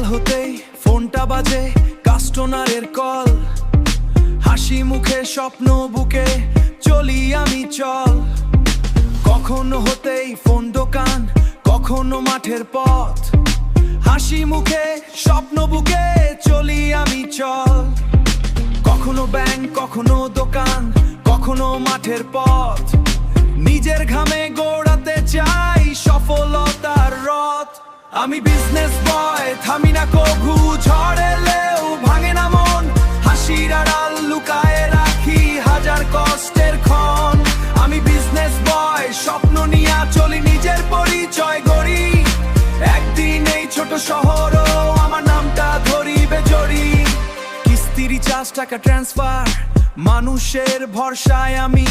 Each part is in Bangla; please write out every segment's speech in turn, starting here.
হতেই ফোনটা বাজে কাস্টমারের কল, হাসি মুখে স্বপ্ন বুকে চলি আমি চল। কখনো হতেই ফোন দোকান, কখনো মাঠের পথ, হাসি মুখে স্বপ্ন বুকে চলি আমি চল। কখনো ব্যাংক, কখনো দোকান, কখনো মাঠের পথ, নিজের ঘামে গড়াতে চাই সফলতার রথ। আমি বিজনেস বয়, থামি না কভু, ঝড় এলেও ভাঙে না মন, হাসির আড়াল লুকায়ে রাখি হাজার কষ্টের ক্ষণ। আমি বিজনেস বয়, স্বপ্ন নিয়ে চলি, নিজের পরিচয় গড়ি, একদিন এই ছোট শহরও আমার নামটা ধরিবে জড়ি। কিস্তি রিচার্জ, টাকা ট্রান্সফার, মানুষের ভরসায় আমি,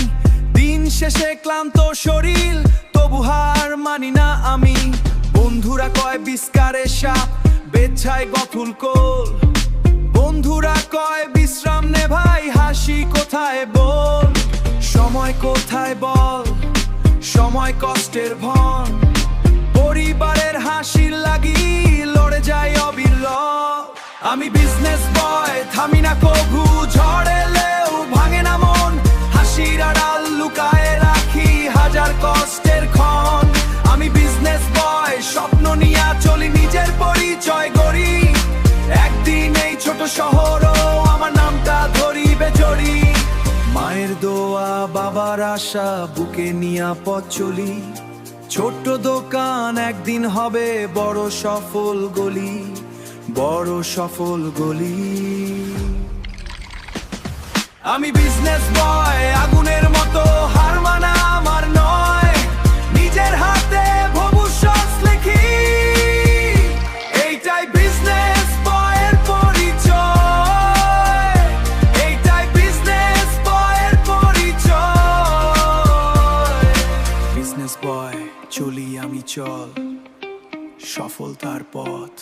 দিন শেষে ক্লান্ত শরীর তবু হার মানি না আমি। বন্ধুরা কয় বিস্কারে সাপ, বেচ্ছায় গথুল কোল, বন্ধুরা কয় বিশ্রাম নে ভাই, হাসি কোথায় বল, সময় কোথায় বল, সময় কষ্টের ভন, পরিবারের হাসির লাগি লড়ে যায় অবিরল। আমি বিজনেস বয়, থামি না কভু, ঝড় এলেও ভাঙে না মন, হাসির আড়াল লুকায়ে রাখি হাজার কষ্টের ক্ষণ। আমি বিজনেস বয়, স্বপ্ন নিয়ে চলি, নিজের পরিচয় গড়ি, একদিন এই ছোট শহরও আমার নামটা ধরিবে জড়ি। মায়ের দোয়া, বাবার আশা বুকে নিয়া পথ চলি, ছোট্ট দোকান একদিন হবে বড় সফল গলি, বড় সফল গলি। আমি বিজনেস বয়, আগুনের মতো হার মানা আমার নয়, নিজের হাতে ভবিষ্যৎ লিখি, এইটাই বিজনেস বয়ের পরিচয়, এইটাই বিজনেস বয়ের পরিচয়। বিজনেস বয়, চলি আমি চল, সফলতার পথ।